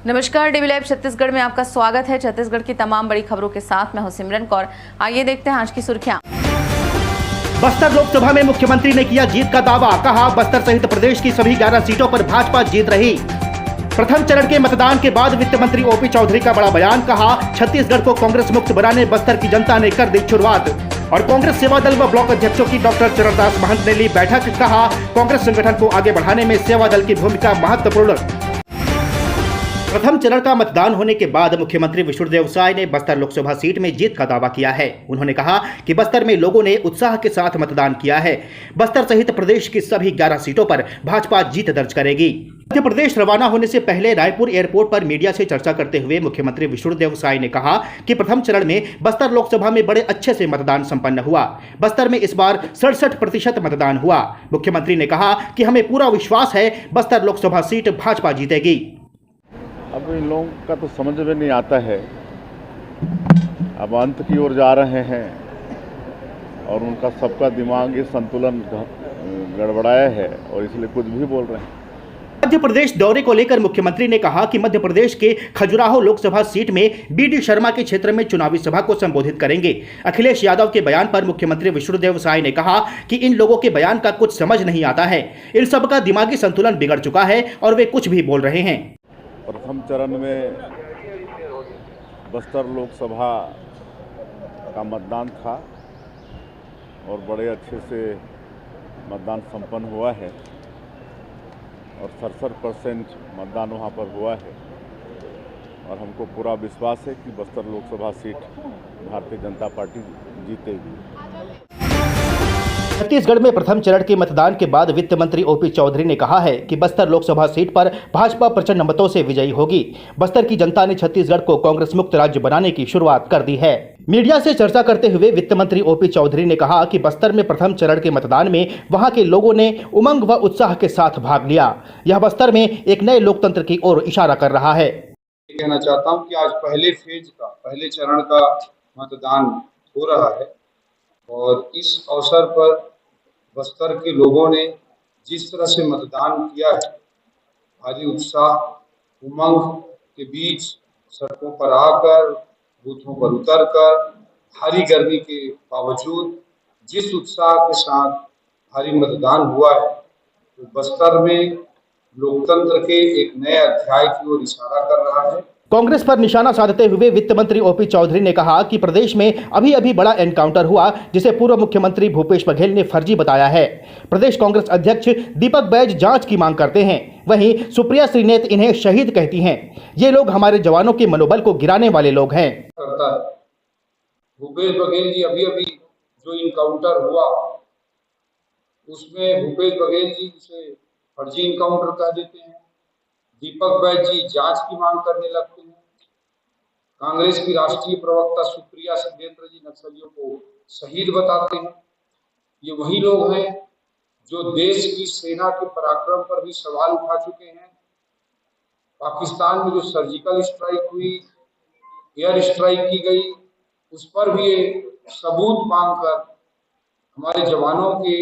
नमस्कार, DV live Chhattisgarh में आपका स्वागत है। छत्तीसगढ़ की तमाम बड़ी खबरों के साथ मैं हूं सिमरन कौर। आइए देखते हैं आज की सुर्खियां। बस्तर लोकसभा में मुख्यमंत्री ने किया जीत का दावा। कहा, बस्तर सहित प्रदेश की सभी 11 सीटों पर भाजपा जीत रही। प्रथम चरण के मतदान के बाद वित्त मंत्री ओपी चौधरी का बड़ा बयान। कहा, छत्तीसगढ़ को कांग्रेस मुक्त बनाने बस्तर की जनता ने कर दी शुरुआत। और कांग्रेस सेवा दल व ब्लॉक अध्यक्षों की डॉक्टर चरणदास महंत ने ली बैठक। कहा, कांग्रेस संगठन को आगे बढ़ाने में सेवा दल की भूमिका महत्वपूर्ण। प्रथम चरण का मतदान होने के बाद मुख्यमंत्री विष्णुदेव साय ने बस्तर लोकसभा सीट में जीत का दावा किया है। उन्होंने कहा कि बस्तर में लोगों ने उत्साह के साथ मतदान किया है। बस्तर सहित प्रदेश की सभी 11 सीटों पर भाजपा जीत दर्ज करेगी। मध्य प्रदेश रवाना होने से पहले रायपुर एयरपोर्ट पर मीडिया से चर्चा करते हुए मुख्यमंत्री विष्णुदेव साय ने कहा कि प्रथम चरण में बस्तर लोकसभा में बड़े अच्छे से मतदान संपन्न हुआ। बस्तर में इस बार 67% मतदान हुआ। मुख्यमंत्री ने कहा कि हमें पूरा विश्वास है बस्तर लोकसभा सीट भाजपा जीतेगी। अब इन लोगों का तो समझ में नहीं आता है, अब अंत की ओर जा रहे हैं और उनका सबका दिमाग ये संतुलन गड़बड़ाया है और इसलिए कुछ भी बोल रहे हैं। मध्य प्रदेश दौरे को लेकर मुख्यमंत्री ने कहा कि मध्य प्रदेश के खजुराहो लोकसभा सीट में बीडी शर्मा के क्षेत्र में चुनावी सभा को संबोधित करेंगे। अखिलेश यादव के बयान पर मुख्यमंत्री विष्णुदेव साय ने कहा कि इन लोगों के बयान का कुछ समझ नहीं आता है। इन सब का दिमागी संतुलन बिगड़ चुका है और वे कुछ भी बोल रहे हैं। प्रथम चरण में बस्तर लोकसभा का मतदान था और बड़े अच्छे से मतदान संपन्न हुआ है और 67% मतदान वहाँ पर हुआ है और हमको पूरा विश्वास है कि बस्तर लोकसभा सीट भारतीय जनता पार्टी जीतेगी। छत्तीसगढ़ में प्रथम चरण के मतदान के बाद वित्त मंत्री ओपी चौधरी ने कहा है कि बस्तर लोकसभा सीट पर भाजपा प्रचंड मतों से विजयी होगी। बस्तर की जनता ने छत्तीसगढ़ को कांग्रेस मुक्त राज्य बनाने की शुरुआत कर दी है। मीडिया से चर्चा करते हुए वित्त मंत्री ओपी चौधरी ने कहा कि बस्तर में प्रथम चरण के मतदान में वहां के लोगों ने उमंग व उत्साह के साथ भाग लिया। यह बस्तर में एक नए लोकतंत्र की ओर इशारा कर रहा है। कहना चाहता हूं कि आज पहले चरण का मतदान हो रहा है और इस अवसर पर बस्तर के लोगों ने जिस तरह से मतदान किया है, भारी उत्साह उमंग के बीच सड़कों पर आकर, बूथों पर उतरकर, भारी गर्मी के बावजूद जिस उत्साह के साथ भारी मतदान हुआ है, तो बस्तर में लोकतंत्र के एक नए अध्याय की ओर इशारा कर रहा है। कांग्रेस पर निशाना साधते हुए वित्त मंत्री ओपी चौधरी ने कहा कि प्रदेश में अभी बड़ा एनकाउंटर हुआ जिसे पूर्व मुख्यमंत्री भूपेश बघेल ने फर्जी बताया है। प्रदेश कांग्रेस अध्यक्ष दीपक बैज जांच की मांग करते हैं, वहीं सुप्रिया श्रीनेत इन्हें शहीद कहती हैं। ये लोग हमारे जवानों के मनोबल को गिराने वाले लोग हैं। भूपेश बघेल जी अभी जो इनकाउंटर हुआ उसमें भूपेश बघेल जी उसे फर्जी इनकाउंटर कह देते हैं। दीपक बैज जी जांच की मांग करने लगते हैं। कांग्रेस की राष्ट्रीय प्रवक्ता सुप्रिया श्रीनेत जी नक्सलियों को शहीद बताते हैं। ये वही लोग हैं जो देश की सेना के पराक्रम पर भी सवाल उठा चुके हैं। पाकिस्तान में जो सर्जिकल स्ट्राइक हुई, एयर स्ट्राइक की गई, उस पर भी सबूत मांगकर हमारे जवानों के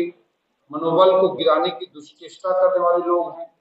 मनोबल को गिराने की दुष्चेष्टा करने वाले लोग हैं।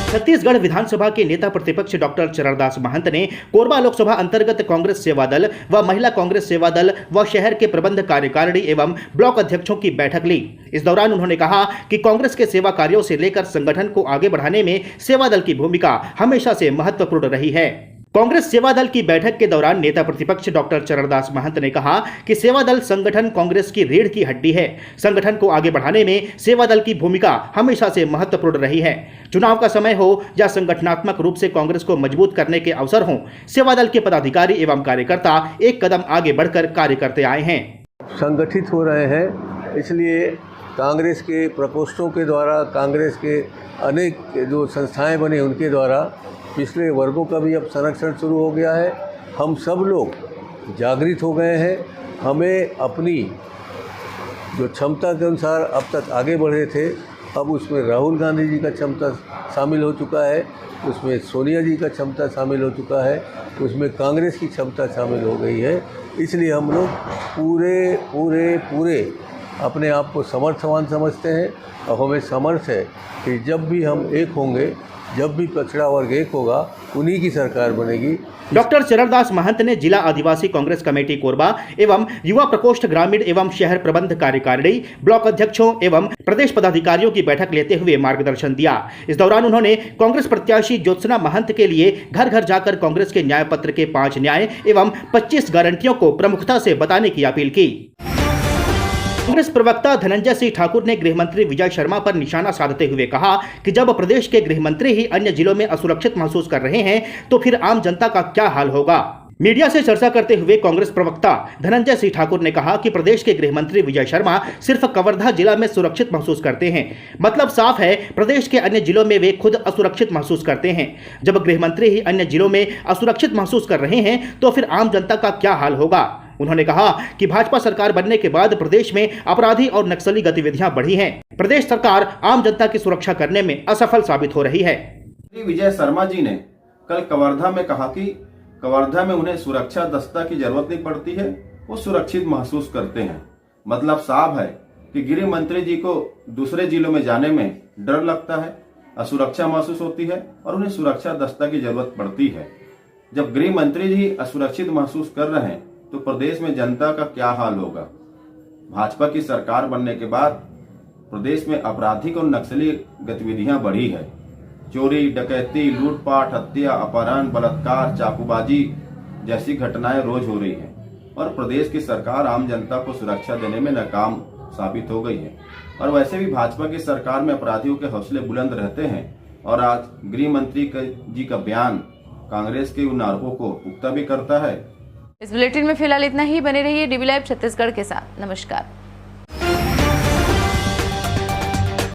छत्तीसगढ़ विधानसभा के नेता प्रतिपक्ष डॉक्टर चरणदास महंत ने कोरबा लोकसभा अंतर्गत कांग्रेस सेवा दल व महिला कांग्रेस सेवा दल व शहर के प्रबंध कार्यकारिणी एवं ब्लॉक अध्यक्षों की बैठक ली। इस दौरान उन्होंने कहा कि कांग्रेस के सेवा कार्यों से लेकर संगठन को आगे बढ़ाने में सेवा दल की भूमिका हमेशा से महत्वपूर्ण रही है। कांग्रेस सेवा दल की बैठक के दौरान नेता प्रतिपक्ष डॉक्टर चरणदास महंत ने कहा कि सेवा दल संगठन कांग्रेस की रीढ़ की हड्डी है। संगठन को आगे बढ़ाने में सेवा दल की भूमिका हमेशा से महत्वपूर्ण रही है। चुनाव का समय हो या संगठनात्मक रूप से कांग्रेस को मजबूत करने के अवसर हों, सेवा दल के पदाधिकारी एवं कार्यकर्ता एक कदम आगे बढ़कर कार्य करते आए हैं। संगठित हो रहे हैं, इसलिए कांग्रेस के प्रकोष्ठों के द्वारा, कांग्रेस के अनेक जो संस्थाएं बनी उनके द्वारा पिछले वर्गों का भी अब संरक्षण शुरू हो गया है। हम सब लोग जागृत हो गए हैं। हमें अपनी जो क्षमता के अनुसार अब तक आगे बढ़े थे, अब उसमें राहुल गांधी जी का क्षमता शामिल हो चुका है, उसमें सोनिया जी का क्षमता शामिल हो चुका है, उसमें कांग्रेस की क्षमता शामिल हो गई है। इसलिए हम लोग पूरे अपने आप को समर्थवान समझते हैं और हमें समर्थ है कि जब भी हम एक होंगे जब भी पिछड़ा वर्ग एक होगा उन्हीं की सरकार बनेगी। डॉक्टर चरणदास महंत ने जिला आदिवासी कांग्रेस कमेटी कोरबा एवं युवा प्रकोष्ठ ग्रामीण एवं शहर प्रबंध कार्यकारिणी ब्लॉक अध्यक्षों एवं प्रदेश पदाधिकारियों की बैठक लेते हुए मार्गदर्शन दिया। इस दौरान उन्होंने कांग्रेस प्रत्याशी ज्योत्सना महंत के लिए घर घर जाकर कांग्रेस के न्याय पत्र के 5 न्याय एवं 25 गारंटियों को प्रमुखता से बताने की अपील की। कांग्रेस प्रवक्ता धनंजय सिंह ठाकुर ने गृह मंत्री विजय शर्मा पर निशाना साधते हुए कहा कि जब प्रदेश के गृह मंत्री ही अन्य जिलों में असुरक्षित महसूस कर रहे हैं तो फिर आम जनता का क्या हाल होगा। मीडिया से चर्चा करते हुए कांग्रेस प्रवक्ता धनंजय सिंह ठाकुर ने कहा कि प्रदेश के गृह मंत्री विजय शर्मा सिर्फ कवर्धा जिला में सुरक्षित महसूस करते हैं, मतलब साफ है प्रदेश के अन्य जिलों में वे खुद असुरक्षित महसूस करते हैं। जब गृह मंत्री ही अन्य जिलों में असुरक्षित महसूस कर रहे हैं तो फिर आम जनता का क्या हाल होगा। उन्होंने कहा कि भाजपा सरकार बनने के बाद प्रदेश में अपराधी और नक्सली गतिविधियां बढ़ी हैं। प्रदेश सरकार आम जनता की सुरक्षा करने में असफल साबित हो रही है। विजय शर्मा जी ने कल कवर्धा में कहा कि कवर्धा में उन्हें सुरक्षा दस्ता की जरूरत नहीं पड़ती है, वो सुरक्षित महसूस करते हैं। मतलब साफ है कि गृह मंत्री जी को दूसरे जिलों में जाने में डर लगता है, असुरक्षा महसूस होती है और उन्हें सुरक्षा दस्ता की जरूरत पड़ती है। जब गृह मंत्री जी असुरक्षित महसूस कर रहे हैं तो प्रदेश में जनता का क्या हाल होगा। भाजपा की सरकार बनने के बाद प्रदेश में आपराधिक और नक्सली गतिविधियां बढ़ी है। चोरी, डकैती, लूटपाट, हत्या, अपहरण, बलात्कार, चाकूबाजी जैसी घटनाएं रोज हो रही हैं और प्रदेश की सरकार आम जनता को सुरक्षा देने में नाकाम साबित हो गई है। और वैसे भी भाजपा की सरकार में अपराधियों के हौसले बुलंद रहते हैं और आज गृह मंत्री जी का बयान कांग्रेस के उन आरोपों को पुख्ता भी करता है। इस बुलेटिन में फिलहाल इतना ही। बने रहिए DB लाइव छत्तीसगढ़ के साथ। नमस्कार।